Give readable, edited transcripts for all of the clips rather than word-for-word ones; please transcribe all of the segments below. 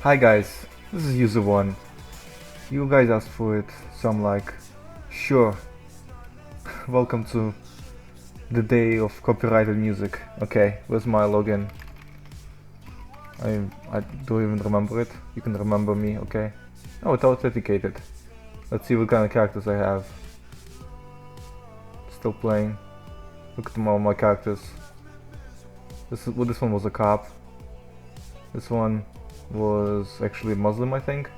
Hi guys, this is user one. You guys asked for it, so I'm like, sure. Welcome to the day of copyrighted music. Okay, where's my login? I don't even remember it. You can remember me, okay? Oh, it's authenticated. Let's see what kind of characters I have. Still playing. Look at all my characters. This one was a cop. This one was actually Muslim, I think.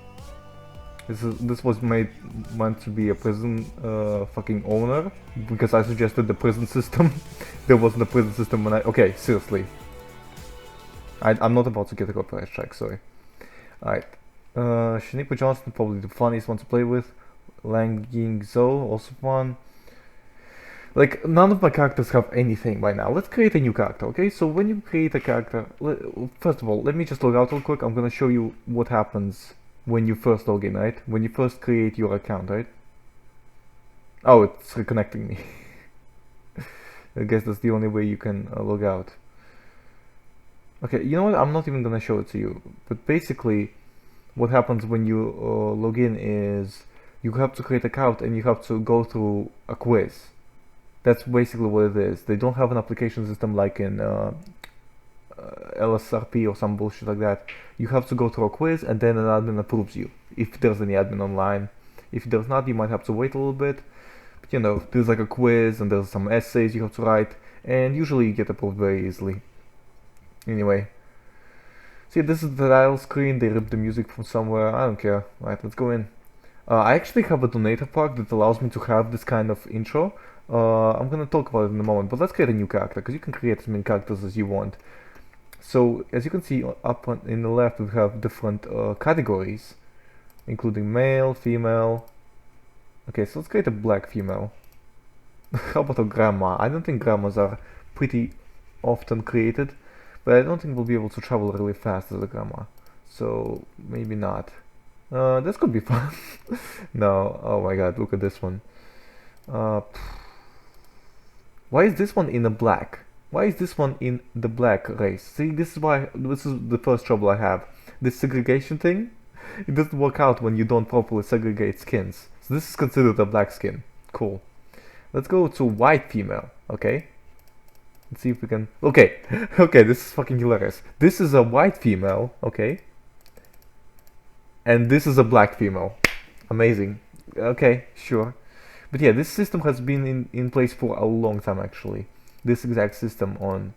This was meant to be a prison fucking owner because I suggested the prison system. There wasn't a prison system when okay, seriously. I'm not about to get a copyright strike, sorry. Alright. Shaniqua Johnson, probably the funniest one to play with. Lang Ying Zhou, also fun. Like, none of my characters have anything by now. Let's create a new character, okay? So when you create a character, first of all, let me just log out real quick. I'm gonna show you what happens when you first log in, right? When you first create your account, right? Oh, it's reconnecting me. I guess that's the only way you can log out. Okay, you know what? I'm not even gonna show it to you. But basically, what happens when you log in is you have to create an account and you have to go through a quiz. That's basically what it is. They don't have an application system like in LSRP or some bullshit like that. You have to go through a quiz and then an admin approves you, if there's any admin online. If there's not, you might have to wait a little bit. But you know, there's like a quiz and there's some essays you have to write, and usually you get approved very easily. Anyway. See, this is the title screen. They ripped the music from somewhere. I don't care. Right, let's go in. I actually have a donator pack that allows me to have this kind of intro. I'm gonna talk about it in a moment, but let's create a new character, because you can create as many characters as you want. So, as you can see up in the left, we have different categories, including male, female. Okay, so let's create a black female. How about a grandma? I don't think grandmas are pretty often created, but I don't think we'll be able to travel really fast as a grandma. So, maybe not. This could be fun. No, oh my god, look at this one. Why is this one in the black? Why is this one in the black race? See, this is the first trouble I have. This segregation thing, it doesn't work out when you don't properly segregate skins. So this is considered a black skin. Cool. Let's go to white female, okay? Let's see if we can... Okay, okay, this is fucking hilarious. This is a white female, okay? And this is a black female. Amazing. Okay, sure. But yeah, this system has been in place for a long time, actually. This exact system on,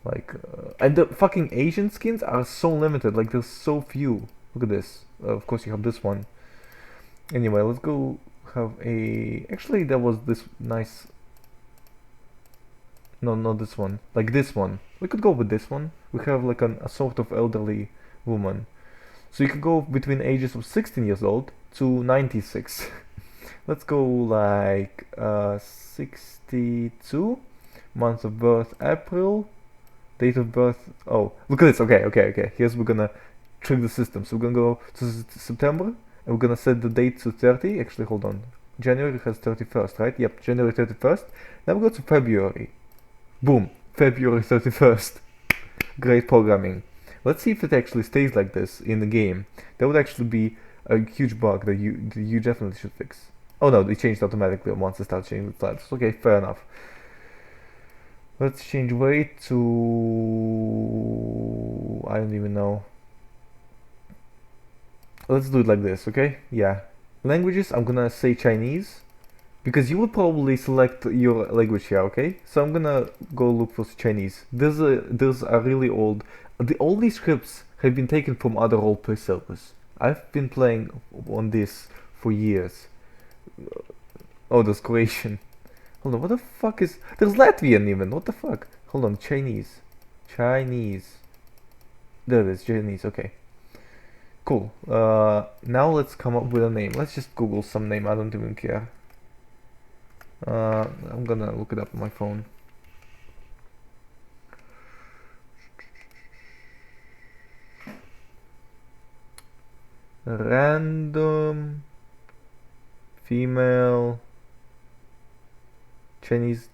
like... and the fucking Asian skins are so limited, like there's so few. Look at this. Of course you have this one. Anyway, let's go have a... Actually, there was this nice... No, not this one. Like this one. We could go with this one. We have like a sort of elderly woman. So you could go between ages of 16 years old to 96. Let's go like 62. Month of birth April. Date of birth... Oh, look at this. Okay. Here's we're gonna trick the system. So we're gonna go to September and we're gonna set the date to 30. Actually, hold on. January has 31st, right? Yep, January 31st. Then we go to February. Boom, February 31st. Great programming. Let's see if it actually stays like this in the game. That would actually be a huge bug that you definitely should fix. Oh no, it changed automatically once it starts changing the slides. Okay, fair enough. Let's change weight to... I don't even know. Let's do it like this, okay? Yeah. Languages, I'm gonna say Chinese. Because you would probably select your language here, okay? So I'm gonna go look for Chinese. There's a really old... all these scripts have been taken from other roleplay servers. I've been playing on this for years. Oh, there's Croatian. Hold on, what the fuck is... There's Latvian even, what the fuck? Hold on, Chinese. Chinese. There it is, Chinese, okay. Cool. Now let's come up with a name. Let's just Google some name, I don't even care. I'm gonna look it up on my phone. Random female Chinese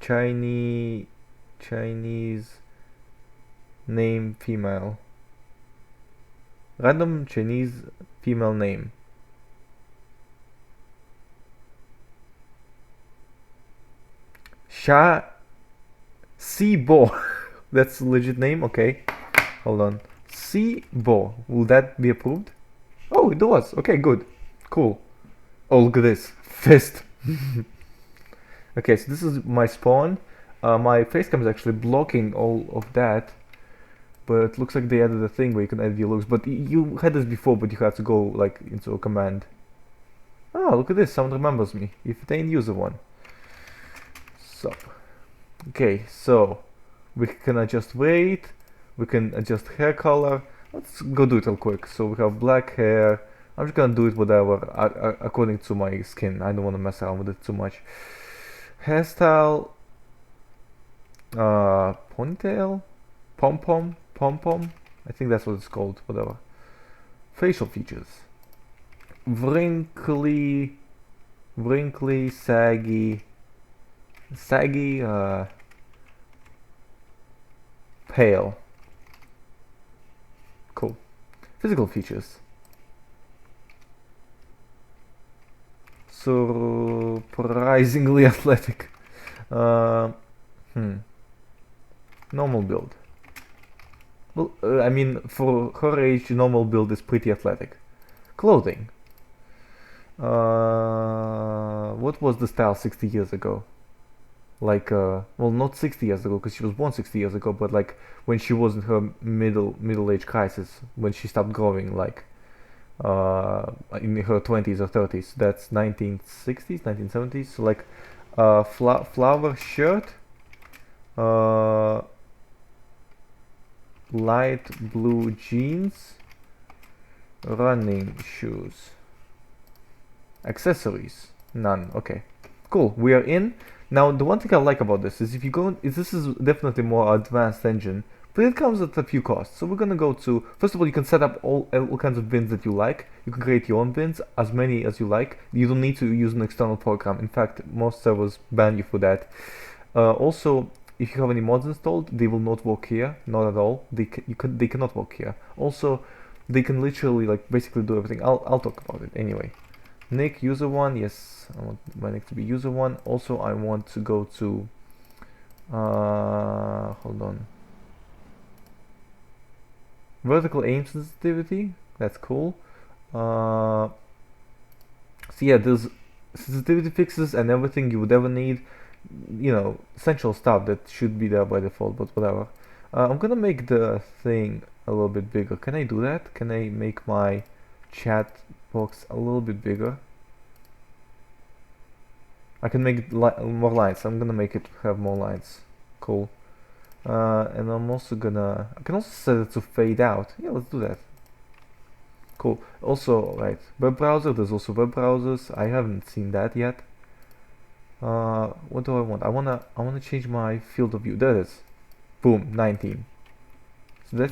name female. Random Chinese female name. Sha Sibo. That's a legit name. Okay, hold on. Sibo. Will that be approved? Oh, it was. Okay, good. Cool. Oh, look at this. Fist. Okay, so this is my spawn. My facecam is actually blocking all of that. But it looks like they added a thing where you can edit your looks. But you had this before, but you had to go like into a command. Oh, look at this. Someone remembers me. If they ain't user one. So, okay, so we can adjust weight. We can adjust hair color. Let's go do it real quick. So we have black hair. I'm just gonna do it whatever according to my skin. I don't want to mess around with it too much. Hairstyle. Ponytail. Pom-pom. Pom-pom. I think that's what it's called. Whatever. Facial features. Wrinkly, saggy, pale. Cool. Physical features. Surprisingly athletic. Normal build. Well, I mean, for her age, normal build is pretty athletic. Clothing. What was the style 60 years ago? Like, well, not 60 years ago, because she was born 60 years ago, but like when she was in her middle age crisis, when she stopped growing, like in her 20s or 30s. That's 1960s, 1970s. So like, flower shirt, light blue jeans, running shoes. Accessories, none. Okay, cool. We are in. Now the one thing I like about this is if you go, this is definitely more advanced engine, but it comes at a few costs. So we're gonna go to, first of all, you can set up all kinds of bins that you like. You can create your own bins, as many as you like. You don't need to use an external program. In fact, most servers ban you for that. Also, if you have any mods installed, they will not work here. Not at all. They cannot work here. Also, they can literally like basically do everything. I'll talk about it anyway. Nick user one, yes, I want my nick to be user one. Also, I want to go to hold on, vertical aim sensitivity. That's cool. So yeah, there's sensitivity fixes and everything you would ever need. You know, essential stuff that should be there by default, but whatever. I'm gonna make the thing a little bit bigger. Can I do that? Can I make my chat box a little bit bigger? I can make it more lines. I'm gonna make it have more lines. Cool. And I'm also gonna, I can also set it to fade out. Yeah, let's do that. Cool. Also, right, web browser. There's also web browsers. I haven't seen that yet. What do I want? I wanna change my field of view. There it is. Boom, 19. So that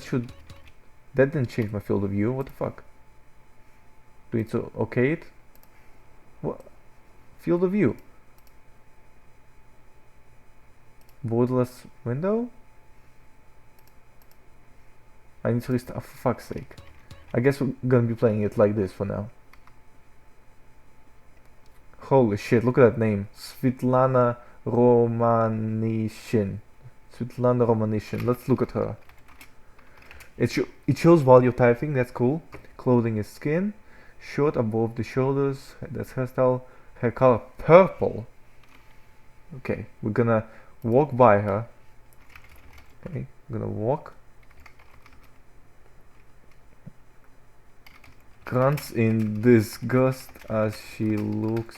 didn't change my field of view. What the fuck? Do we need to okay it? What? Field of view. Borderless window? I need to restart. Oh, for fuck's sake. I guess we're gonna be playing it like this for now. Holy shit, look at that name. Svetlana Romanishin. Svetlana Romanishin. Let's look at her. It shows while you're typing. That's cool. Clothing is skin. Short above the shoulders. That's hairstyle. Hair color purple. Okay, we're gonna walk by her. Okay, I'm gonna walk. Grunts in disgust as she looks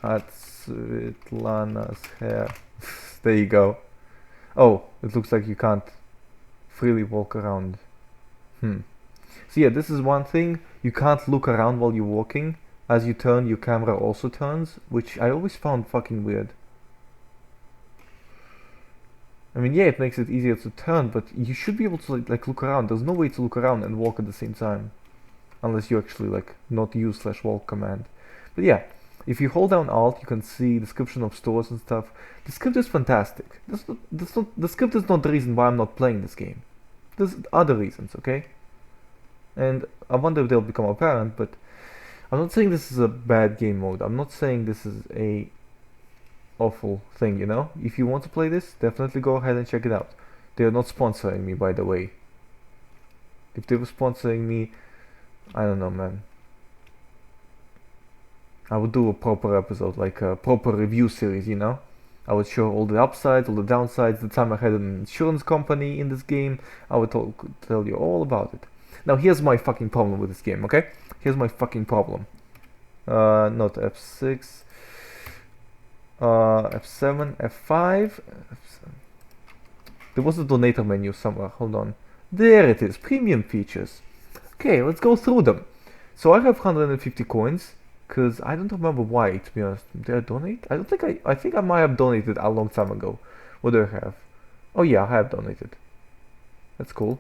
at Svetlana's hair. There you go. Oh, it looks like you can't freely walk around. So yeah, this is one thing. You can't look around while you're walking. As you turn, your camera also turns, which I always found fucking weird. I mean, yeah, it makes it easier to turn, but you should be able to like look around. There's no way to look around and walk at the same time, unless you actually like not use /walk command. But yeah, if you hold down Alt, you can see description of stores and stuff. The script is fantastic. The script is not the reason why I'm not playing this game. There's other reasons, okay? And I wonder if they'll become apparent, but I'm not saying this is a bad game mode. I'm not saying this is a awful thing, you know? If you want to play this, definitely go ahead and check it out. They are not sponsoring me, by the way. If they were sponsoring me, I don't know, man. I would do a proper episode, like a proper review series, you know? I would show all the upsides, all the downsides. The time I had an insurance company in this game, I would tell you all about it. Now, here's my fucking problem with this game, okay? Here's my fucking problem. Not F6. F7, F5. F7. There was a donator menu somewhere. Hold on. There it is. Premium features. Okay, let's go through them. So I have 150 coins. Because I don't remember why, to be honest. Did I donate? I don't think I think I might have donated a long time ago. What do I have? Oh yeah, I have donated. That's cool.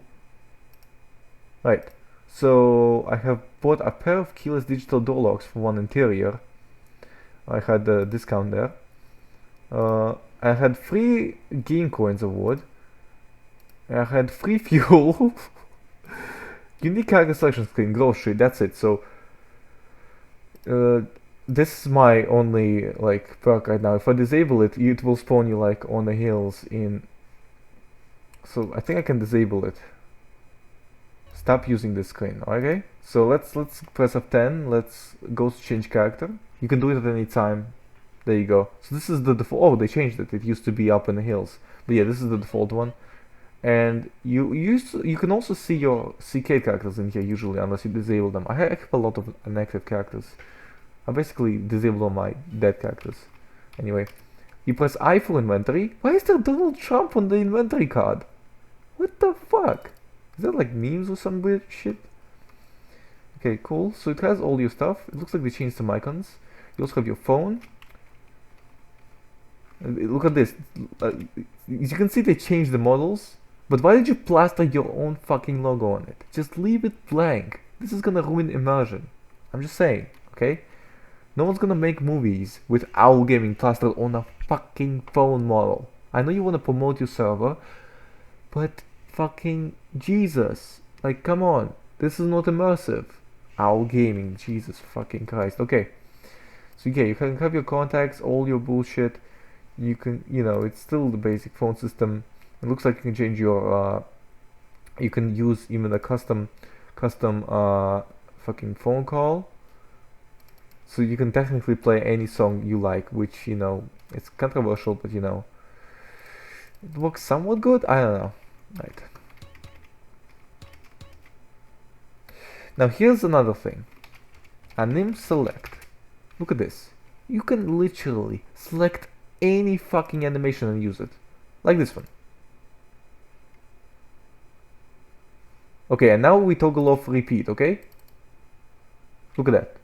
Right. So I have bought a pair of keyless digital door locks for one interior. I had a discount there. I had 3 game coins of wood. I had free fuel. Unique character selection screen, grocery, that's it. So this is my only like perk right now. If I disable it, it will spawn you like on the hills in. So I think I can disable it. Stop using this screen. Okay. So let's press F10. Let's go to change character. You can do it at any time. There you go. So this is the default. Oh, they changed it. It used to be up in the hills. But yeah, this is the default one. And you can also see your CK characters in here usually, unless you disable them. I have a lot of inactive characters. I basically disabled all my dead characters. Anyway, you press I for inventory. Why is there Donald Trump on the inventory card? What the fuck? Is that like memes or some weird shit? Okay, cool. So it has all your stuff. It looks like they changed some icons. You also have your phone. Look at this. You can see they changed the models. But why did you plaster your own fucking logo on it? Just leave it blank. This is gonna ruin immersion. I'm just saying, okay? No one's gonna make movies with OwlGaming plastered on a fucking phone model. I know you wanna promote your server, but fucking Jesus. Like, come on. This is not immersive. OwlGaming, Jesus fucking Christ. Okay. So yeah, you can have your contacts, all your bullshit. You can, you know, it's still the basic phone system. It looks like you can change your, you can use even a custom fucking phone call. So you can technically play any song you like, which, you know, it's controversial, but you know, it works somewhat good. I don't know. Right. Now here's another thing. Anim select. Look at this. You can literally select any fucking animation and use it. Like this one. Okay, and now we toggle off repeat, okay? Look at that.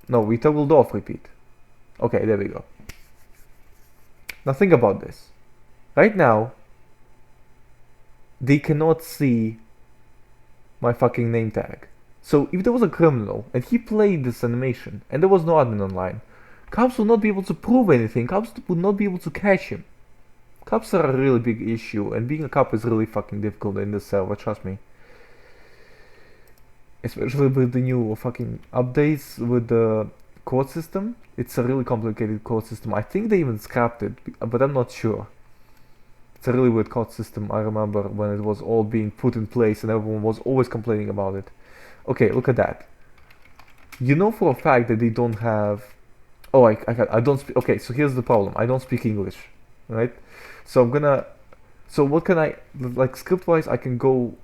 No, we toggled off repeat. Okay, there we go. Now think about this. Right now, they cannot see my fucking name tag. So if there was a criminal and he played this animation and there was no admin online, cops would not be able to prove anything. Cops would not be able to catch him. Cops are a really big issue, and being a cop is really fucking difficult in this server, trust me. Especially with the new fucking updates with the court system. It's a really complicated court system. I think they even scrapped it, but I'm not sure. It's a really weird court system. I remember when it was all being put in place and everyone was always complaining about it. Okay, look at that. You know for a fact that they don't have... Oh, I don't speak... Okay, so here's the problem. I don't speak English, right? So I'm gonna... So what can I... Like, script-wise, I can go...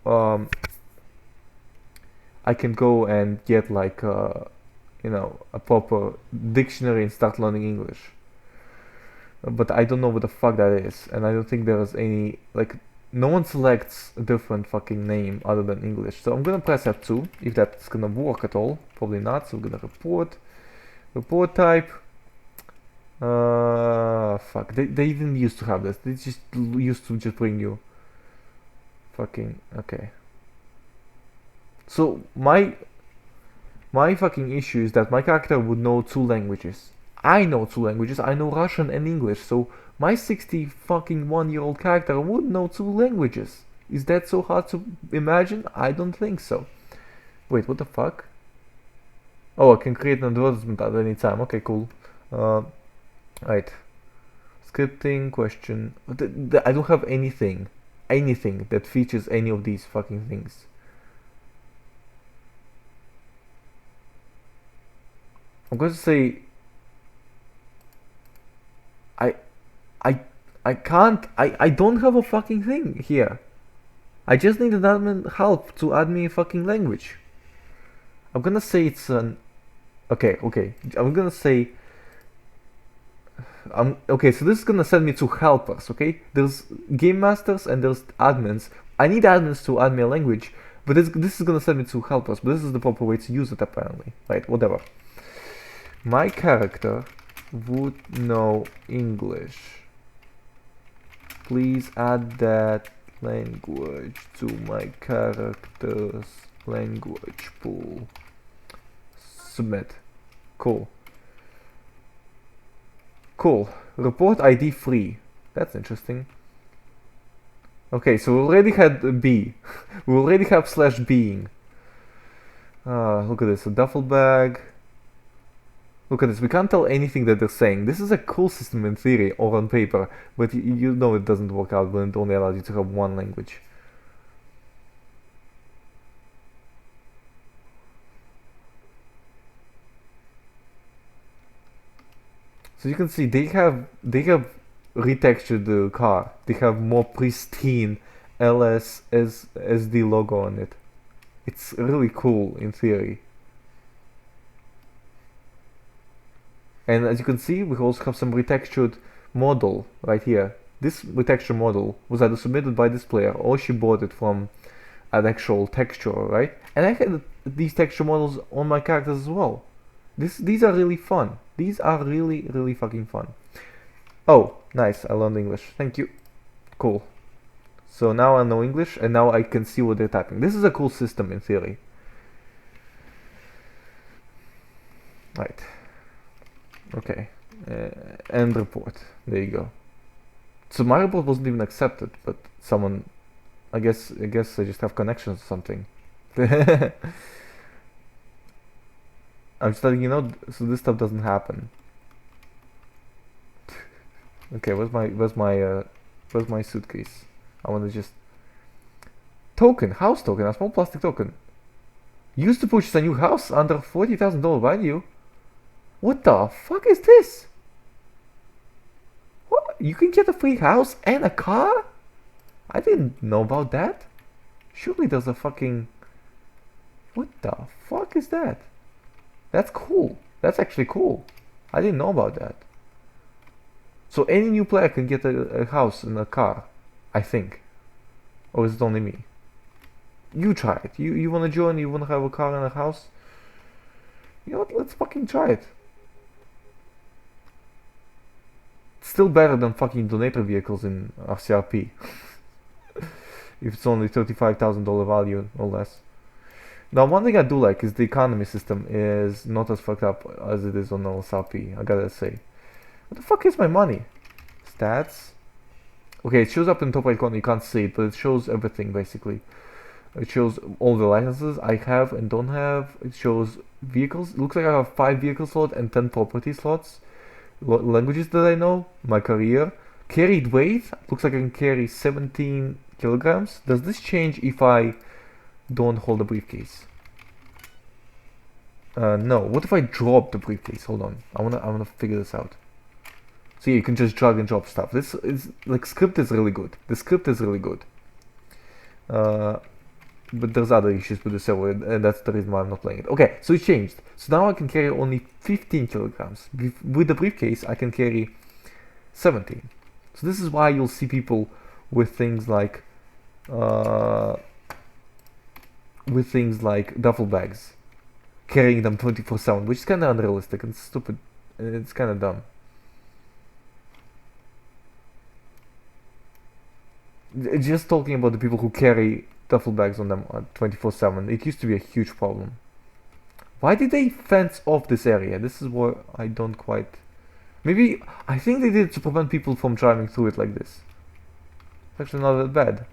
I can go and get like you know, a proper dictionary and start learning English. But I don't know what the fuck that is, and I don't think there is any, like, no one selects a different fucking name other than English. So I'm gonna press F2 if that's gonna work at all. Probably not. So I'm gonna report type. Fuck. They didn't used to have this. They just used to just bring you fucking okay. So my fucking issue is that my character would know 2 languages. I know 2 languages. I know Russian and English. So my 60 fucking 1-year-old character would know 2 languages. Is that so hard to imagine? I don't think so. Wait, what the fuck? Oh, I can create an advertisement at any time. Okay, cool. Right. Scripting question. I don't have anything that features any of these fucking things. I'm going to say I I I can't I don't have a fucking thing here. I just need an admin help to add me a fucking language. I'm gonna say it's an okay. I'm gonna say okay, so this is gonna send me to helpers, okay? There's game masters and there's admins. I need admins to add me a language, but this is gonna send me to helpers, but this is the proper way to use it apparently. Right, whatever. My character would know English. Please add that language to my character's language pool. Submit. Cool. Cool. Report ID free. That's interesting. Okay, so we already had B. We already have slash being. Look at this. A duffel bag. Look at this. We can't tell anything that they're saying. This is a cool system in theory or on paper, but you know it doesn't work out when it only allows you to have one language. So you can see they have retextured the car. They have more pristine LS SD logo on it. It's really cool in theory. And as you can see, we also have some retextured model right here. This retexture model was either submitted by this player or she bought it from an actual texture, right? And I had these texture models on my characters as well. These are really fun. These are really fucking fun. Oh, nice. I learned English. Thank you. Cool. So now I know English and now I can see what they're typing. This is a cool system in theory. Right. Okay, end report. There you go. So my report wasn't even accepted, but someone, I guess I just have connections or something. I'm just letting you know, so this stuff doesn't happen. Okay, where's my suitcase? I want to just token, house token, a small plastic token. Used to purchase a new house under $40,000 value. What the fuck is this? What? You can get a free house and a car? I didn't know about that. Surely there's a fucking... What the fuck is that? That's cool. That's actually cool. I didn't know about that. So any new player can get a house and a car, I think. Or is it only me? You try it. You wanna join? You wanna have a car and a house? You know what? Let's fucking try it. Still better than fucking donator vehicles in RCRP. If it's only $35,000 value or less. Now, one thing I do like is the economy system is not as fucked up as it is on LSRP, I gotta say. What the fuck is my money? Stats? Okay, it shows up in the top right corner, you can't see it, but it shows everything basically. It shows all the licenses I have and don't have. It shows vehicles. It looks like I have 5 vehicle slots and 10 property slots. Languages that I know, my career, carried weight, looks like I can carry 17 kilograms. Does this change if I don't hold a briefcase? No. What if I drop the briefcase? Hold on, I wanna figure this out. So yeah, you can just drag and drop stuff. This is like, script is really good. The script is really good. But there's other issues with the server, and that's the reason why I'm not playing it. Okay, so it changed. So now I can carry only 15 kilograms. With the briefcase, I can carry 17. So this is why you'll see people with things like duffel bags, carrying them 24/7, which is kind of unrealistic and stupid. It's kind of dumb. Just talking about the people who carry duffel bags on them 24/7, it used to be a huge problem. Why did they fence off this area? This is what I don't quite... Maybe, I think they did it to prevent people from driving through it like this. It's actually not that bad.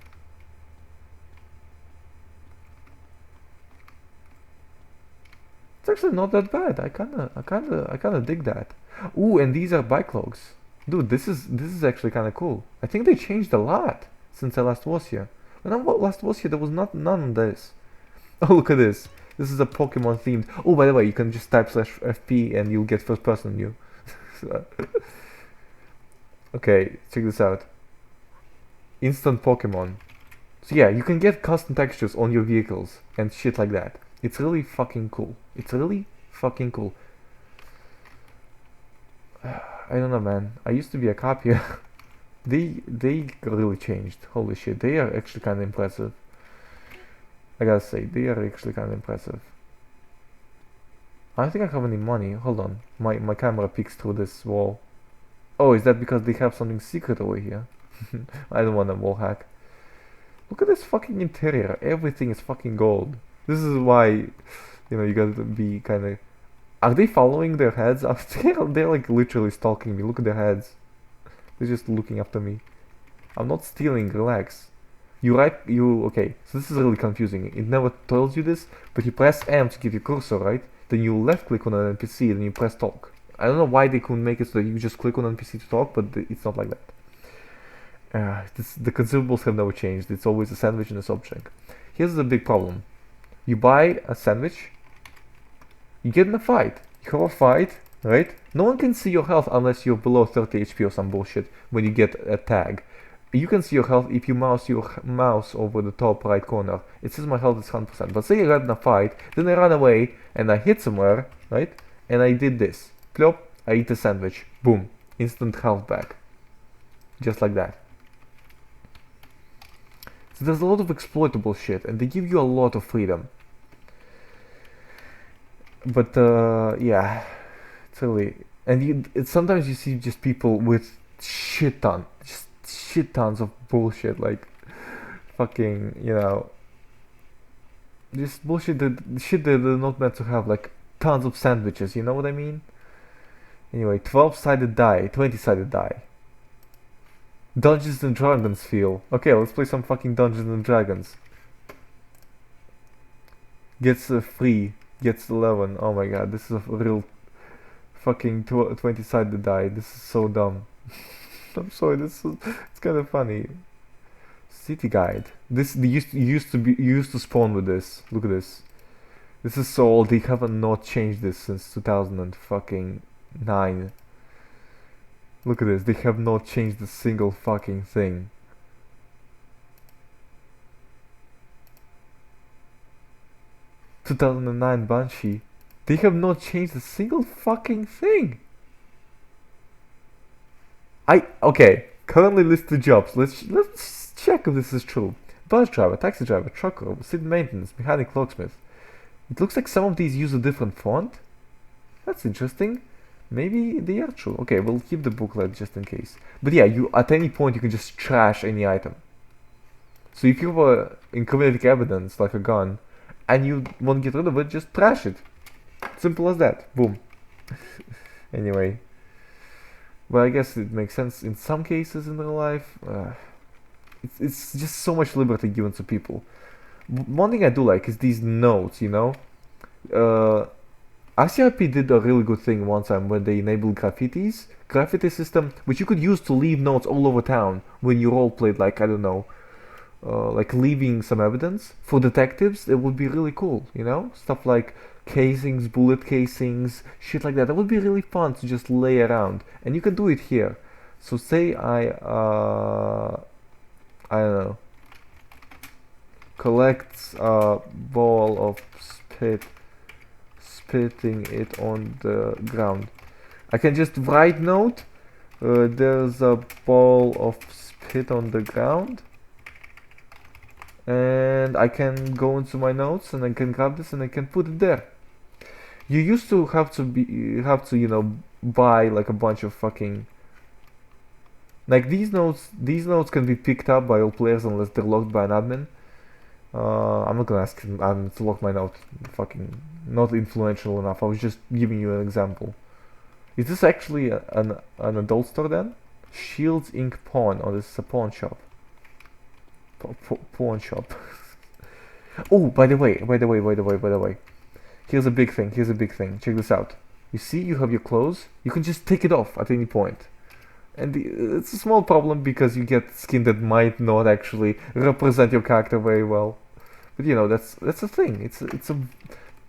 It's actually not that bad. I kinda dig that. Ooh, and these are bike logs. Dude, this is actually kinda cool. I think they changed a lot since I last was here. When I last was here, there was none of this. Oh, look at this. This is a Pokemon themed. Oh, by the way, you can just type /FP and you'll get first person view. Okay, check this out. Instant Pokemon. So yeah, you can get custom textures on your vehicles and shit like that. It's really fucking cool. It's really fucking cool. I don't know, man. I used to be a cop here. they really changed. Holy shit, they are actually kind of impressive. I gotta say, they are actually kind of impressive. I don't think I have any money. Hold on, my camera peeks through this wall. Oh, is that because they have something secret over here? I don't want a wall hack. Look at this fucking interior. Everything is fucking gold. This is why, you gotta be kind of. Are they following their heads? They're like literally stalking me. Look at their heads. They're just looking after me. I'm not stealing. Relax. Okay. So this is really confusing. It never tells you this, but you press M to give you cursor, right? Then you left click on an NPC, then you press talk. I don't know why they couldn't make it so that you just click on an NPC to talk, but it's not like that. The consumables have never changed. It's always a sandwich and a subject. Here's the big problem. You buy a sandwich, you get in a fight. You have a fight, right? No one can see your health unless you're below 30 HP or some bullshit when you get a tag. You can see your health if you mouse your mouse over the top right corner. It says my health is 100%. But say I got in a fight, then I ran away and I hit somewhere, right? And I did this. Plop, I eat a sandwich. Boom. Instant health back. Just like that. So there's a lot of exploitable shit and they give you a lot of freedom. But yeah, it's really, and sometimes you see just people with shit tons of bullshit, like fucking, just bullshit shit that they're not meant to have, like tons of sandwiches, you know what I mean? Anyway, 12-sided die, 20-sided die. Dungeons and Dragons feel. Okay, let's play some fucking Dungeons and Dragons. Gets free. Gets 11. Oh my god, this is a real fucking 20-sided die. This is so dumb. I'm sorry, it's kind of funny. City guide. This you used to spawn with this. Look at this. This is so old. They haven't not changed this since 2009. Look at this. They have not changed a single fucking thing. (2009) Banshee. They have not changed a single fucking thing. Okay. Currently listed jobs. Let's check if this is true. Bus driver, taxi driver, trucker, city maintenance, mechanic, locksmith. It looks like some of these use a different font. That's interesting. Maybe they are true. Okay, we'll keep the booklet just in case. But yeah, you at any point you can just trash any item. So if you have incriminating evidence like a gun and you want to get rid of it, just trash it. Simple as that. Boom. Anyway. Well, I guess it makes sense in some cases in real life. It's just so much liberty given to people. One thing I do like is these notes, RCRP did a really good thing one time when they enabled graffiti system, which you could use to leave notes all over town when you roleplayed, like, I don't know, like leaving some evidence. For detectives, it would be really cool, stuff like casings, bullet casings, shit like that. That would be really fun to just lay around, and you can do it here. So say I don't know, collects a ball of spitting it on the ground. I can just write note, there's a ball of spit on the ground, and I can go into my notes and I can grab this and I can put it there. You used to have to buy like a bunch of fucking, like these notes can be picked up by all players unless they're locked by an admin. I'm not gonna ask him to lock my note. Fucking not influential enough. I was just giving you an example. Is this actually an adult store then? Shields Ink Pawn. Oh, this is a pawn shop. Pawn shop. Oh, by the way. Here's a big thing. Here's a big thing. Check this out. You see, you have your clothes. You can just take it off at any point. And it's a small problem because you get skin that might not actually represent your character very well. But you know, that's a thing.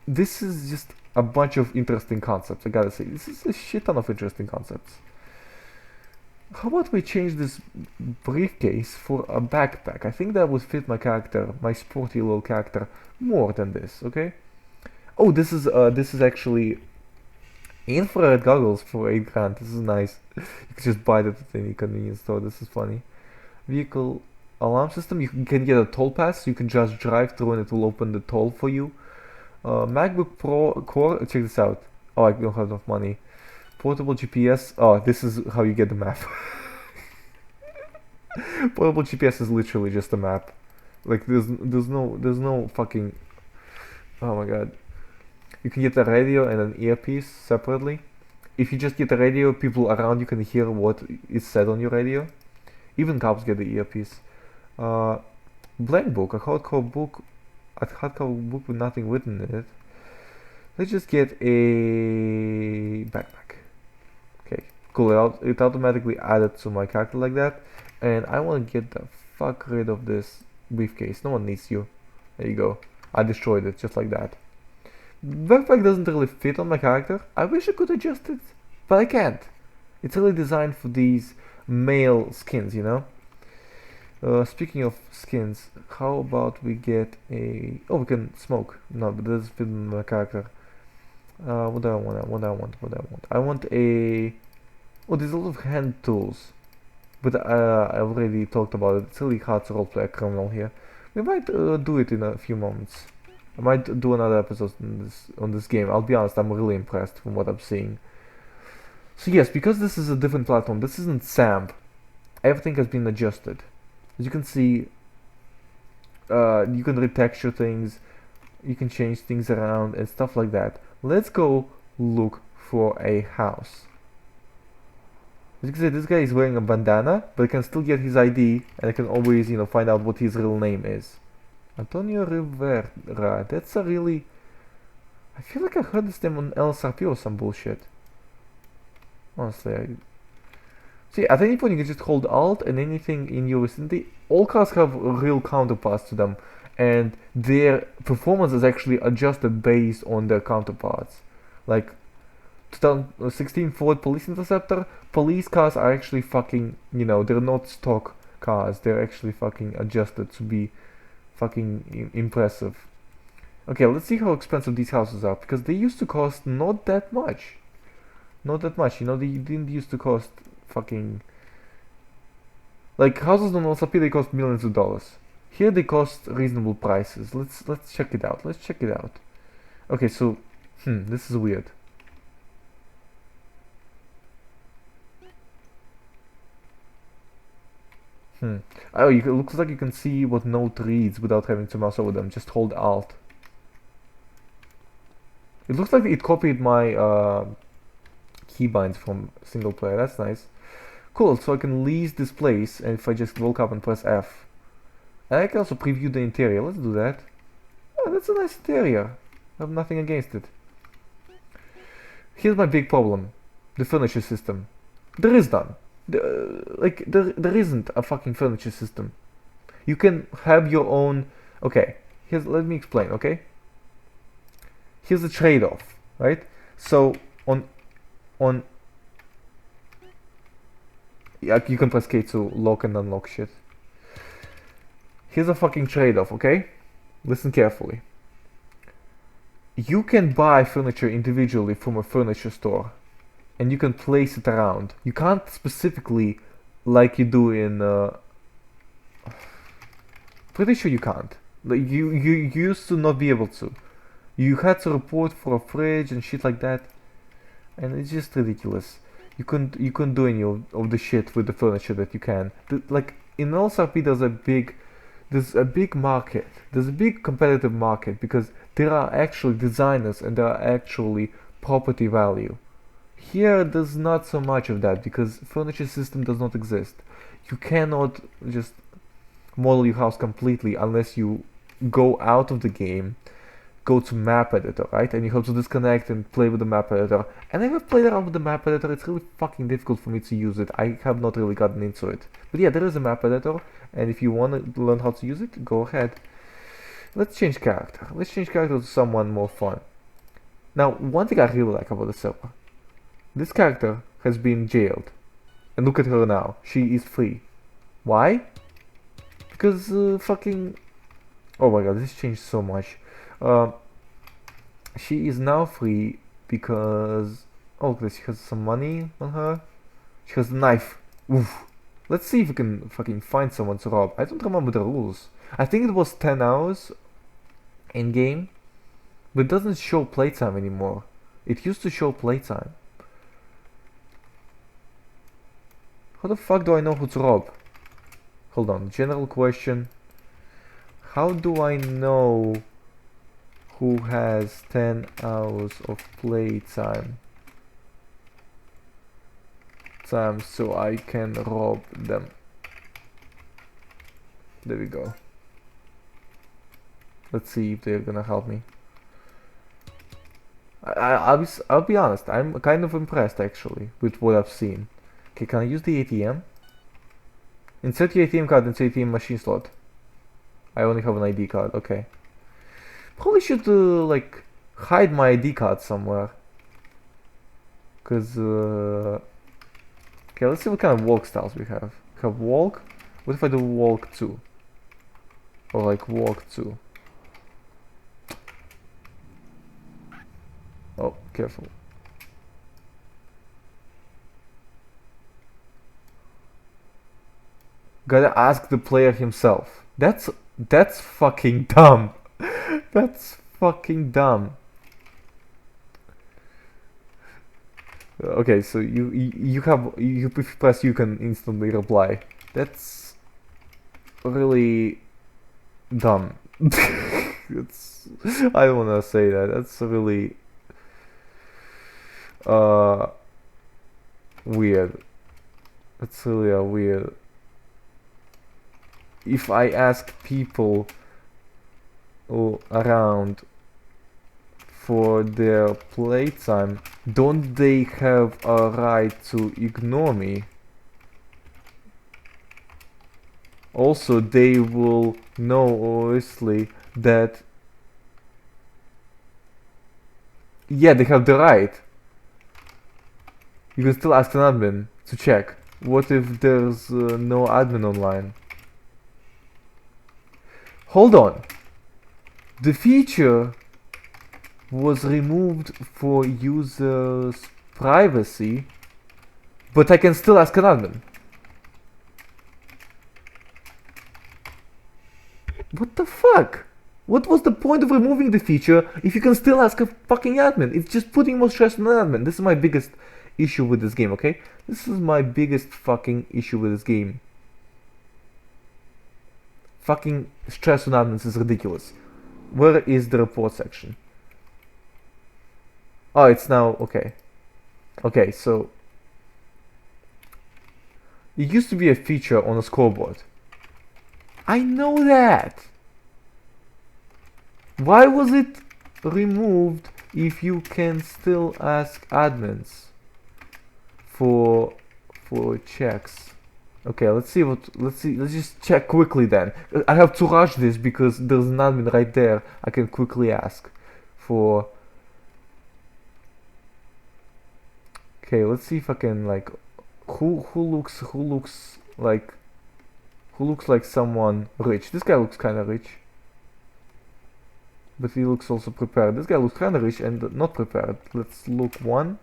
This is just a bunch of interesting concepts. I gotta say, this is a shit ton of interesting concepts. How about we change this briefcase for a backpack? I think that would fit my character, my sporty little character, more than this. Okay. Oh, this is actually infrared goggles for 8 grand. This is nice. You can just buy that at any convenience store. This is funny. Vehicle alarm system. You can get a toll pass. You can just drive through and it will open the toll for you. MacBook Pro Core. Check this out. Oh, I don't have enough money. Portable GPS. Oh, this is how you get the map. Portable GPS is literally just a map. Like there's no fucking. Oh my god. You can get a radio and an earpiece separately. If you just get a radio, people around you can hear what is said on your radio. Even cops get the earpiece. Blank book, a hardcover book with nothing written in it. Let's just get a backpack. Okay, cool. It automatically added to my character like that. And I want to get the fuck rid of this briefcase. No one needs you. There you go. I destroyed it just like that. Backpack doesn't really fit on my character. I wish I could adjust it, but I can't. It's really designed for these male skins, you know? Speaking of skins, how about we get a... Oh, we can smoke. No, but that doesn't fit on my character. What do I want? I want a... Oh, there's a lot of hand tools. But I already talked about it. It's really hard to roleplay a criminal here. We might do it in a few moments. I might do another episode on this game. I'll be honest, I'm really impressed from what I'm seeing. So yes, because this is a different platform, this isn't SAMP. Everything has been adjusted. As you can see, you can retexture things, you can change things around and stuff like that. Let's go look for a house. As you can see, this guy is wearing a bandana, but I can still get his ID, and I can always, you know, find out what his real name is. Antonio Rivera. That's a really... I feel like I heard this name on LSRP or some bullshit. Honestly, See, at any point you can just hold Alt and anything in your vicinity. All cars have real counterparts to them, and their performance is actually adjusted based on their counterparts. Like 2016 Ford Police Interceptor, police cars are actually fucking, you know, they're not stock cars. They're actually fucking adjusted to be fucking impressive. Okay, let's see how expensive these houses are, because they used to cost not that much. Not that much, you know, they didn't used to cost fucking... Like, houses on LSRP, they cost millions of dollars. Here they cost reasonable prices. Let's check it out. Let's check it out. Okay, so, this is weird. Oh, it looks like you can see what note reads without having to mouse over them. Just hold Alt. It looks like it copied my keybinds from single player. That's nice. Cool, so I can lease this place, and if I just walk up and press F. And I can also preview the interior. Let's do that. Oh, that's a nice interior. I have nothing against it. Here's my big problem. The furniture system. There is none. There isn't a fucking furniture system. You can have your own... Okay, let me explain, okay? Here's a trade-off, right? So, yeah, you can press K to lock and unlock shit. Here's a fucking trade-off, okay? Listen carefully. You can buy furniture individually from a furniture store, and you can place it around. You can't specifically, like you do in... Pretty sure you can't. Like, you used to not be able to. You had to report for a fridge and shit like that, and it's just ridiculous. You couldn't do any of the shit with the furniture that you can. Like in LSRP, there's a big market. There's a big competitive market because there are actually designers and there are actually property value. Here, there's not so much of that because furniture system does not exist. You cannot just model your house completely unless you go out of the game, go to map editor, right? And you have to disconnect and play with the map editor. And I have played around with the map editor. It's really fucking difficult for me to use it. I have not really gotten into it. But yeah, there is a map editor, and if you want to learn how to use it, go ahead. Let's change character. Let's change character to someone more fun. Now, one thing I really like about the server. This character has been jailed. And look at her now. She is free. Why? Because fucking... Oh my god, this changed so much. She is now free because... Oh, look at this. She has some money on her. She has a knife. Oof. Let's see if we can fucking find someone to rob. I don't remember the rules. I think it was 10 hours in game, but it doesn't show playtime anymore. It used to show playtime. How the fuck do I know who to rob? Hold on, general question. How do I know who has 10 hours of playtime? So I can rob them. There we go. Let's see if they're gonna help me. I'll be honest, I'm kind of impressed actually with what I've seen. Okay, can I use the ATM? Insert your ATM card into ATM machine slot. I only have an ID card, okay. Probably should like hide my ID card somewhere. Cause okay, let's see what kind of walk styles we have. We have walk. What if I do walk 2? Or like walk 2. Oh, careful. Gotta ask the player himself. That's fucking dumb. That's fucking dumb. Okay, so you press you can instantly reply. That's really dumb. It's I don't wanna say that. That's really weird. That's really weird. If I ask people around for their playtime, don't they have a right to ignore me? Also, they will know obviously that yeah, they have the right. You can still ask an admin to check. What if there's no admin online? Hold on. The feature was removed for users' privacy, but I can still ask an admin. What the fuck? What was the point of removing the feature if you can still ask a fucking admin? It's just putting more stress on an admin. This is my biggest issue with this game, okay? This is my biggest fucking issue with this game. Fucking stress on admins is ridiculous. Where is the report section? Oh, it's now, okay. Okay, so it used to be a feature on a scoreboard. I know that. Why was it removed if you can still ask admins for checks? Okay, let's just check quickly then. I have to rush this because there's an admin right there. I can quickly ask for. Okay, let's see if I can like who looks like someone rich. This guy looks kind of rich, but he looks also prepared. This guy looks kind of rich and not prepared. Let's look one.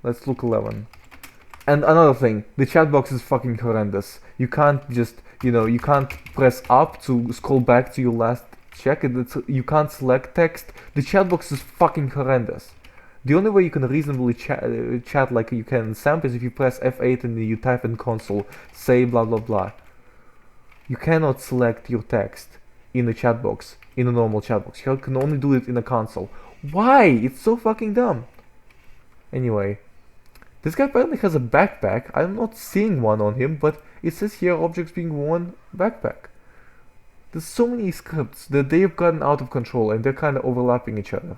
Let's look 11. And another thing, the chat box is fucking horrendous. You can't just, you can't press up to scroll back to your last check. You can't select text. The chat box is fucking horrendous. The only way you can reasonably chat like you can in SAMP is if you press F8 and you type in console, say blah blah blah. You cannot select your text in a chat box, in a normal chat box. You can only do it in a console. Why? It's so fucking dumb. Anyway, this guy apparently has a backpack. I'm not seeing one on him, but it says here objects being worn backpack. There's so many scripts that they've gotten out of control and they're kind of overlapping each other.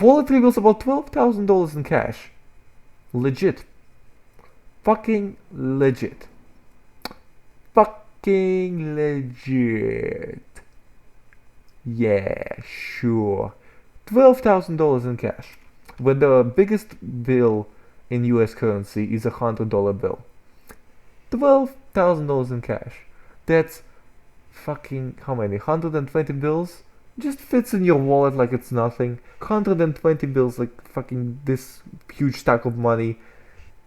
Wallet reveals about $12,000 in cash. Legit. Fucking legit. Fucking legit. Yeah, sure. $12,000 in cash. When the biggest bill in US currency is $100 bill. $12,000 in cash. That's fucking how many? 120 bills? Just fits in your wallet like it's nothing. 120 bills like fucking this huge stack of money.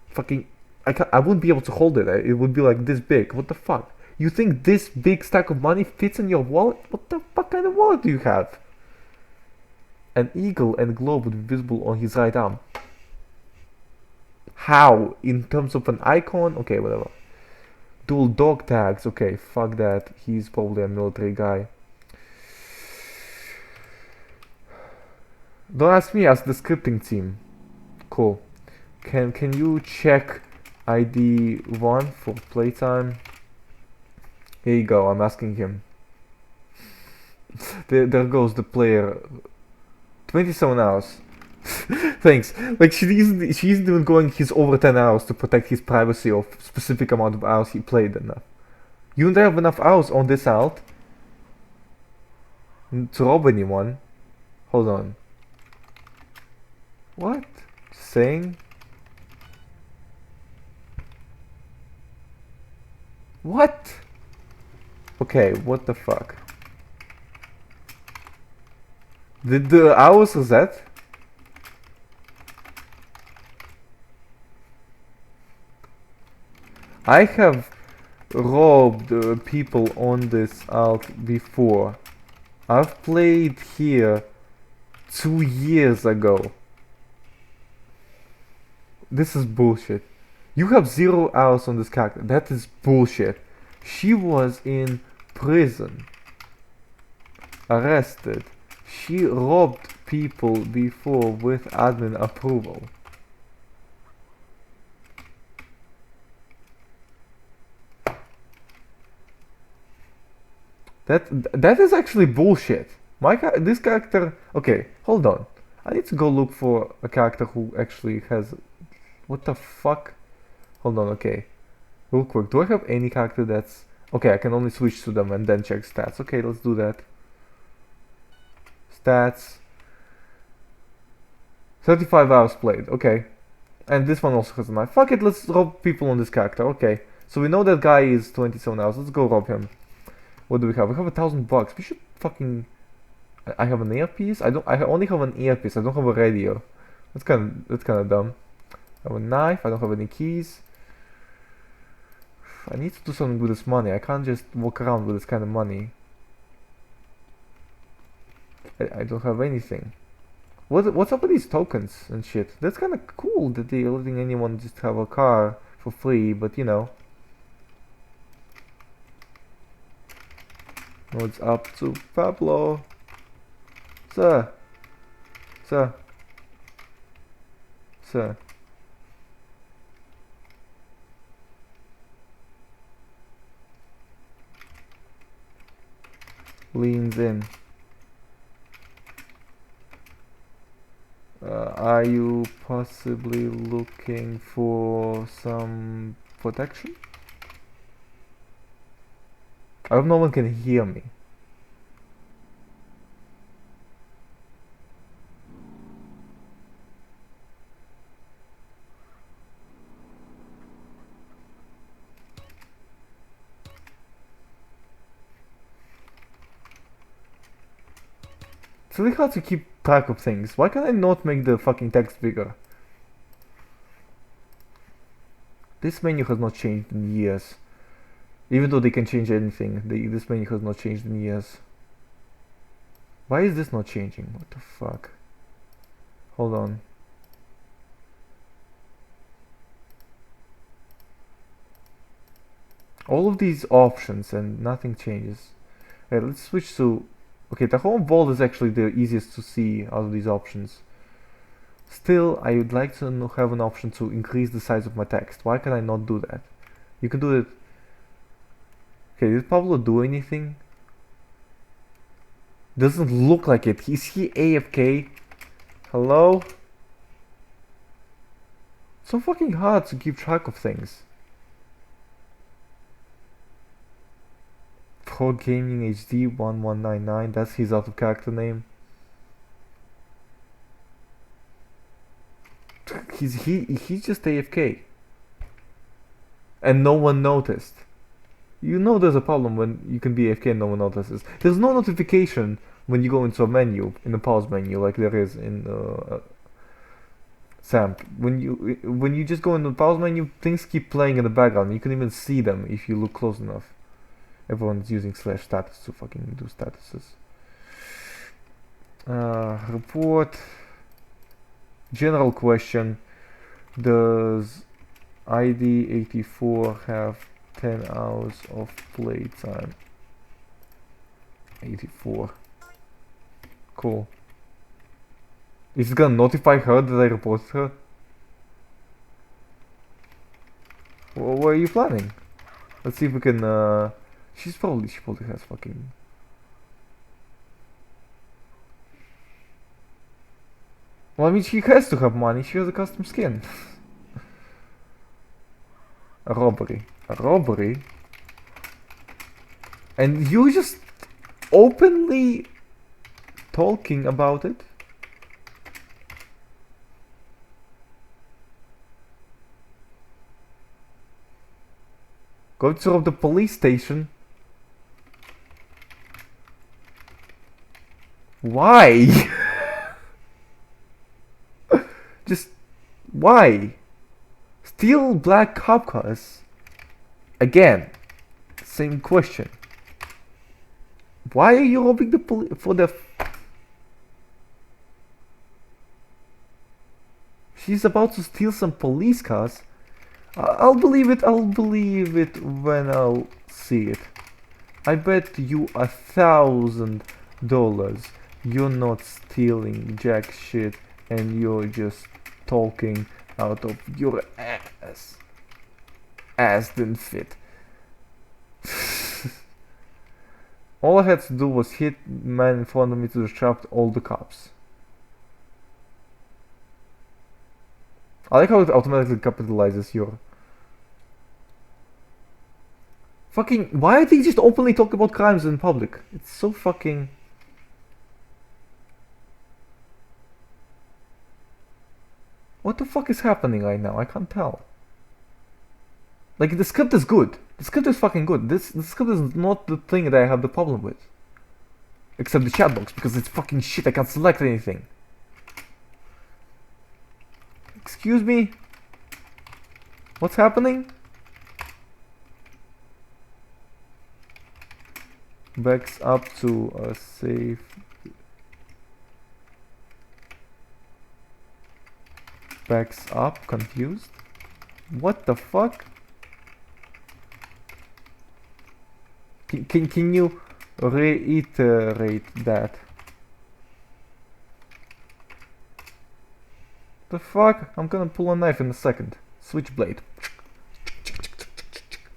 Fucking I wouldn't be able to hold it. It would be like this big. What the fuck? You think this big stack of money fits in your wallet? What the fuck kind of wallet do you have? An eagle and globe would be visible on his right arm. How? In terms of an icon? Okay, whatever. Dual dog tags. Okay, fuck that. He's probably a military guy. Don't ask me, ask the scripting team. Cool. Can you check ID 1 for playtime? Here you go, I'm asking him. There goes the player. 27 hours. Thanks. Like she isn't even going his over 10 hours to protect his privacy of specific amount of hours he played enough. You don't have enough hours on this alt to rob anyone. Hold on. What? Saying? What? Okay, what the fuck? Did the hours reset? I have robbed people on this alt before. I've played here 2 years ago. This is bullshit. You have 0 hours on this character. That is bullshit. She was in prison. Arrested. She robbed people before with admin approval. That is actually bullshit. This character. Okay, hold on. I need to go look for a character who actually has. What the fuck? Hold on. Okay, real quick. Do I have any character that's okay? I can only switch to them and then check stats. Okay, let's do that. Stats. 35 hours played. Okay, and this one also has a knife. Fuck it. Let's rob people on this character. Okay, so we know that guy is 27 hours. Let's go rob him. What do we have? We have $1,000. We should fucking. I have an earpiece. I only have an earpiece. I don't have a radio. That's kind of dumb. I have a knife. I don't have any keys. I need to do something with this money. I can't just walk around with this kind of money. I don't have anything. What's up with these tokens and shit? That's kind of cool that they're letting anyone just have a car for free, but you know. No, it's up to Pablo. Sir. Sir. Sir. Leans in. Are you possibly looking for some protection? I hope no one can hear me. It's really hard to keep track of things. Why can't I not make the fucking text bigger? This menu has not changed in years. Even though they can change anything, this menu has not changed in years. Why is this not changing? What the fuck? Hold on. All of these options and nothing changes. Okay, let's switch to... Okay, the home vault is actually the easiest to see out of these options. Still, I would like to have an option to increase the size of my text. Why can I not do that? You can do it Okay, did Pablo do anything? Doesn't look like it. Is he AFK? Hello? So fucking hard to keep track of things. OwlGaming HD 1199, that's his out of character name. He's just AFK. And no one noticed. You know there's a problem when you can be AFK and no one notices. There's no notification when you go into a menu, in the pause menu, like there is in SAMP. When you just go in the pause menu, things keep playing in the background. You can even see them if you look close enough. Everyone's using /status to fucking do statuses. Report. General question. Does ID 84 have 10 hours of playtime? 84. Cool. Is it gonna notify her that I reported her? What are you planning? Let's see if we can, she probably has fucking... Well, I mean, she has to have money. She has a custom skin. A robbery. A robbery? And you just openly talking about it? Go to the police station. Why? Just why? Steal black cop cars? Again, same question. Why are you robbing the police for the? She's about to steal some police cars. I'll believe it. I'll believe it when I'll see it. I bet you $1,000 you're not stealing jack shit and you're just talking out of your ass. Ass didn't fit. All I had to do was hit man in front of me to distract all the cops. I like how it automatically capitalizes your... Fucking... Why are they just openly talking about crimes in public? It's so fucking... What the fuck is happening right now? I can't tell. Like, the script is good. The script is fucking good. The script is not the thing that I have the problem with. Except the chat box, because it's fucking shit. I can't select anything. Excuse me? What's happening? Backs up to a safe... Backs up, confused? What the fuck? Can you reiterate that? The fuck? I'm gonna pull a knife in a second. Switchblade.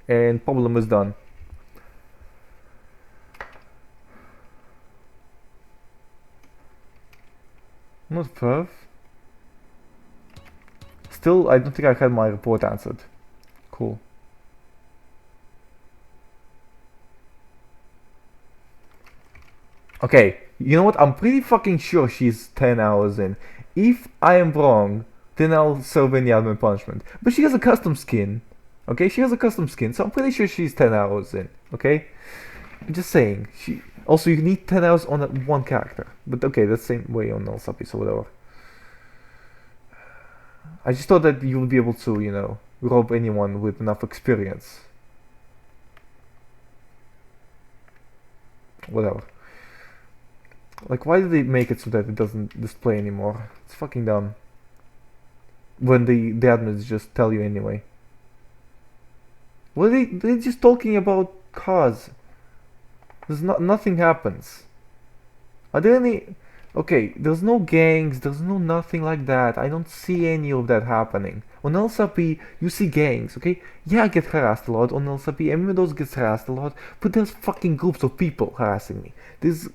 And problem is done. Not perf. Still, I don't think I had my report answered. Cool. Okay, you know what? I'm pretty fucking sure she's 10 hours in. If I am wrong, then I'll serve any admin punishment. But she has a custom skin. Okay, she has a custom skin, so I'm pretty sure she's 10 hours in. Okay? I'm just saying. Also, you need 10 hours on that one character. But okay, that's the same way on Elsapi, so whatever. I just thought that you would be able to, you know, rob anyone with enough experience. Whatever. Like, why did they make it so that it doesn't display anymore? It's fucking dumb. When the admins just tell you anyway. Well, they're just talking about cars. There's nothing happens. Are there any... Okay, there's no gangs, there's no nothing like that. I don't see any of that happening. On LSRP, you see gangs, okay? Yeah, I get harassed a lot on LSRP, everyone else gets harassed a lot, but there's fucking groups of people harassing me. There's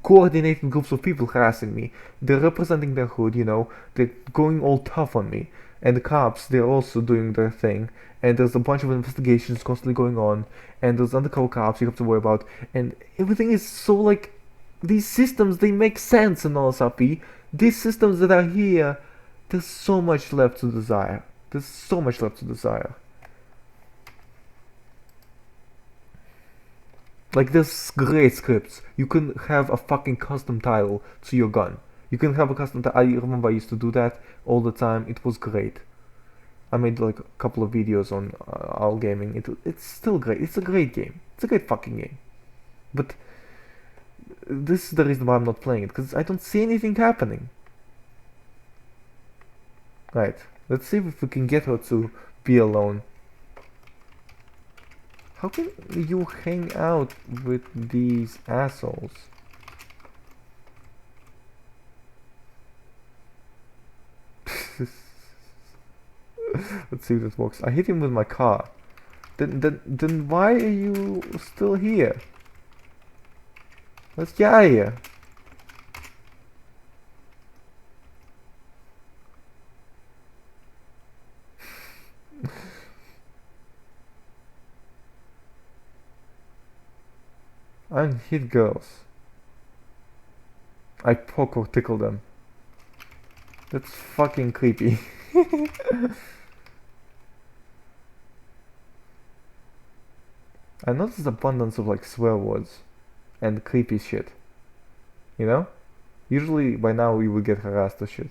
coordinated groups of people harassing me. They're representing their hood, you know, they're going all tough on me. And the cops, they're also doing their thing. And there's a bunch of investigations constantly going on. And there's undercover cops you have to worry about. And everything is so like, these systems, they make sense in LSRP. These systems that are here, there's so much left to desire. There's so much left to desire. Like, there's great scripts. You can have a fucking custom title to your gun. You can have a custom title. I remember I used to do that all the time. It was great. I made like a couple of videos on OwlGaming. It's still great. It's a great game. It's a great fucking game. But this is the reason why I'm not playing it, because I don't see anything happening. Right, let's see if we can get her to be alone. How can you hang out with these assholes? Let's see if this works. I hit him with my car. Then why are you still here? Let's get out of here. I hit girls. I poke or tickle them. That's fucking creepy. I noticed abundance of like swear words and creepy shit. You know? Usually by now we would get harassed or shit.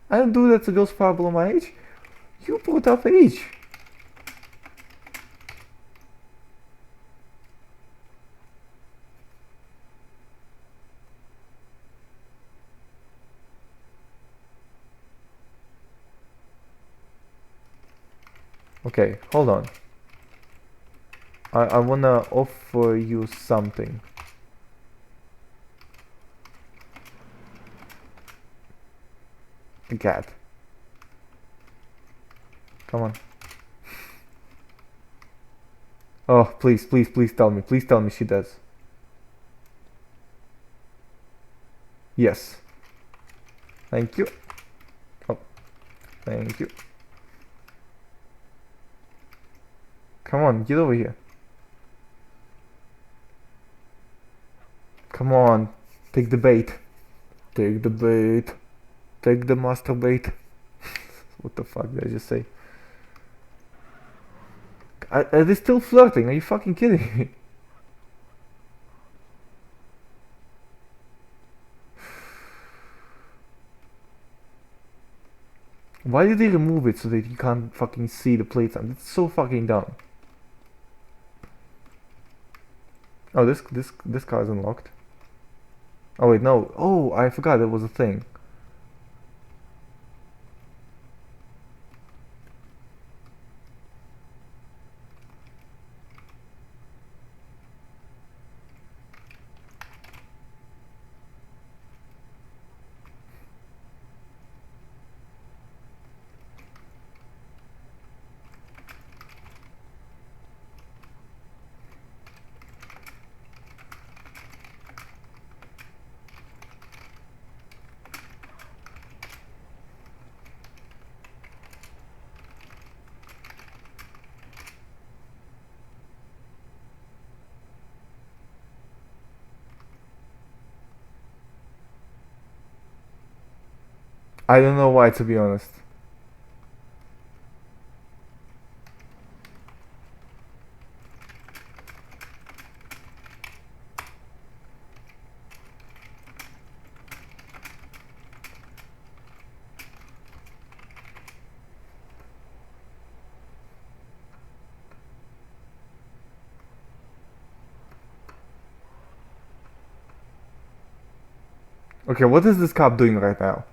I don't do that to girls far below my age. You brought up age. Okay, hold on. I wanna offer you something. A cat. Come on. Oh, please, please, please tell me. Please tell me she does. Yes. Thank you. Oh, thank you. Come on, get over here. Come on, take the bait. Take the bait. Take the master bait. What the fuck did I just say? Are they still flirting? Are you fucking kidding me? Why did they remove it so that you can't fucking see the playtime? It's so fucking dumb. Oh, this car is unlocked. Oh wait, no. Oh, I forgot there was a thing. I don't know why, to be honest. Okay, what is this cop doing right now?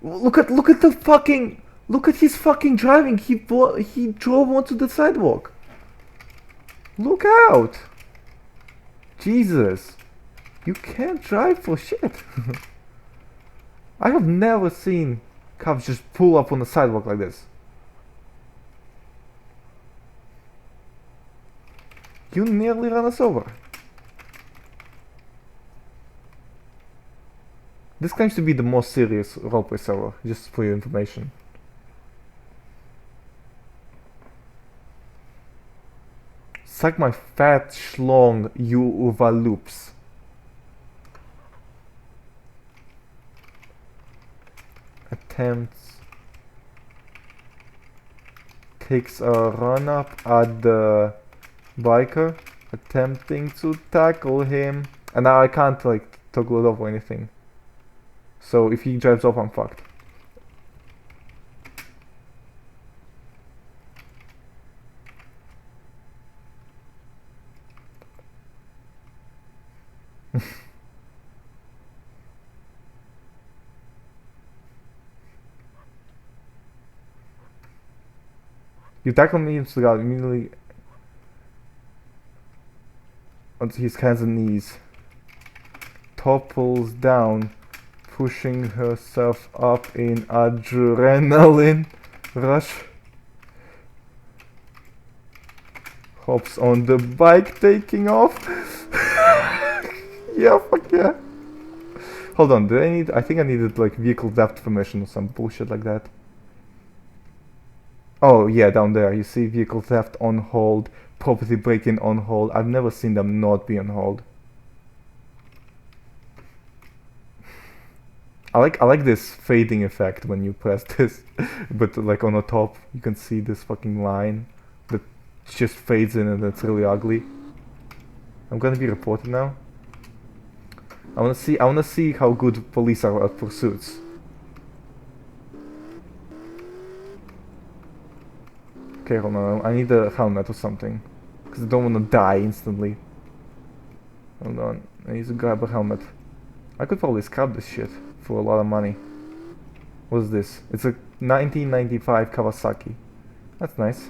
Look at the fucking, look at his fucking driving. He drove onto the sidewalk. Look out! Jesus. You can't drive for shit. I have never seen cops just pull up on the sidewalk like this. You nearly ran us over. This claims to be the most serious roleplay server, just for your information. Suck my fat schlong, you uvaloops. Attempts. Takes a run up at the biker, attempting to tackle him. And now I can't like toggle it off or anything. So if he drives off, I'm fucked. You tackle me into the ground immediately onto his hands and knees. Topples down, pushing herself up in adrenaline rush. Hops on the bike, taking off. Yeah, fuck yeah. Hold on, I think I needed like vehicle theft permission or some bullshit like that. Oh yeah, down there, you see vehicle theft on hold, property break-in on hold. I've never seen them not be on hold. I like this fading effect when you press this, but like on the top you can see this fucking line that just fades in and it's really ugly. I'm gonna be reported now. I wanna see how good police are at pursuits. Okay, hold on, I need a helmet or something. Because I don't want to die instantly. Hold on, I need to grab a helmet. I could probably scrap this shit for a lot of money. What's this? It's a 1995 Kawasaki. That's nice.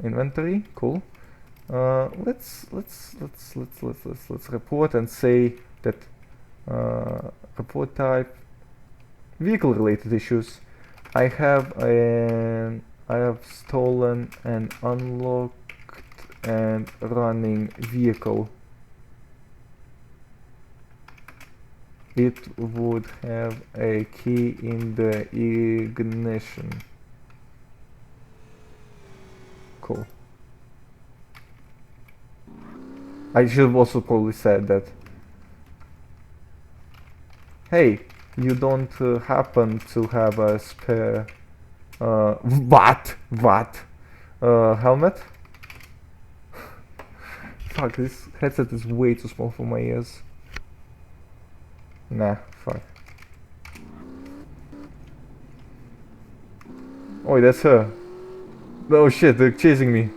Inventory, cool. Let's report and say that report type vehicle related issues. I have stolen an unlocked and running vehicle. It would have a key in the ignition. Cool. I should have also probably said that. Hey, you don't happen to have a spare what helmet? Fuck, this headset is way too small for my ears. Nah, fuck. Oh, that's her. Oh shit, they're chasing me.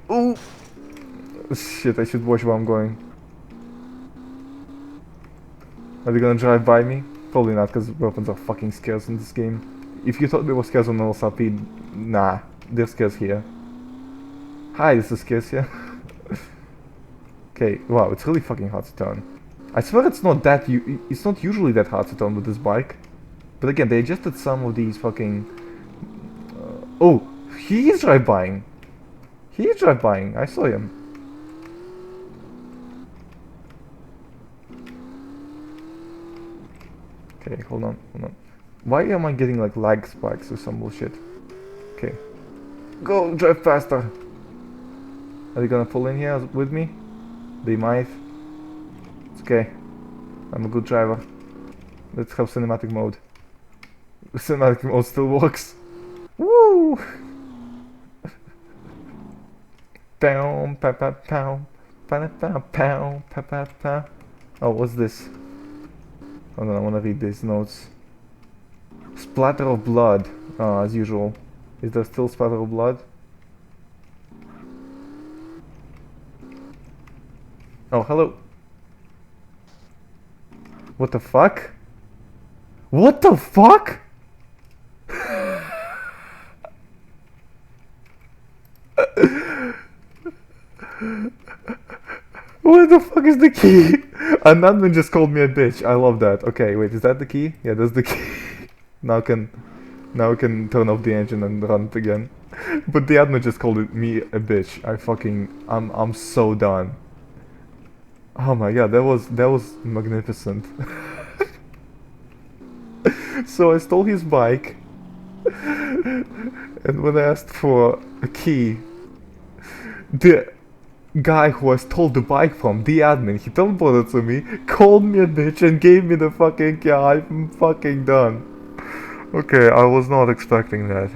Oh shit, I should watch where I'm going. Are they gonna drive by me? Probably not, because weapons are fucking scarce in this game. If you thought they were scarce on LSRP, nah, they're scarce here. Hi, this is scarce here. Okay, wow, it's really fucking hard to turn. I swear it's not that it's not usually that hard to turn with this bike. But again, they adjusted some of these fucking... oh, he is drive-bying. He is drive-bying, I saw him. Okay, hold on. Why am I getting like lag spikes or some bullshit? Okay. Go, drive faster! Are they gonna pull in here with me? They might. It's okay. I'm a good driver. Let's have cinematic mode. Cinematic mode still works. Woo! Pow, pa pa pow, pa pa pow, pa pa pa. Oh, what's this? Hold on, I wanna read these notes. Splatter of blood, as usual. Is there still splatter of blood? Oh, hello. What the fuck? What the fuck? What the fuck is the key? An admin just called me a bitch. I love that. Okay, wait, is that the key? Yeah, that's the key. Now I can turn off the engine and run it again. But the admin just called me a bitch. I'm so done. Oh my god, that was magnificent. So I stole his bike, and when I asked for a key, the guy who I stole the bike from, the admin, he teleported to me, called me a bitch, and gave me the fucking key. I'm fucking done. Okay, I was not expecting that.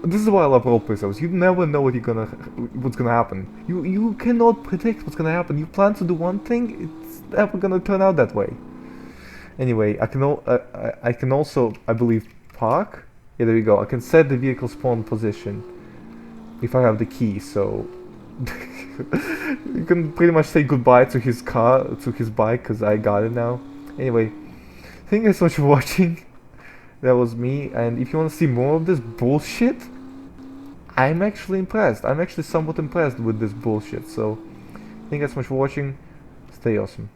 This is why I love roleplay shows. You never know what's gonna happen. You cannot predict what's gonna happen. You plan to do one thing, it's never gonna turn out that way. Anyway, I can also, I believe, park. Yeah, there we go. I can set the vehicle spawn position if I have the key. So you can pretty much say goodbye to his car, to his bike, because I got it now. Anyway, thank you so much for watching. That was me, and if you want to see more of this bullshit, I'm actually impressed. I'm actually somewhat impressed with this bullshit. So thank you so much for watching. Stay awesome.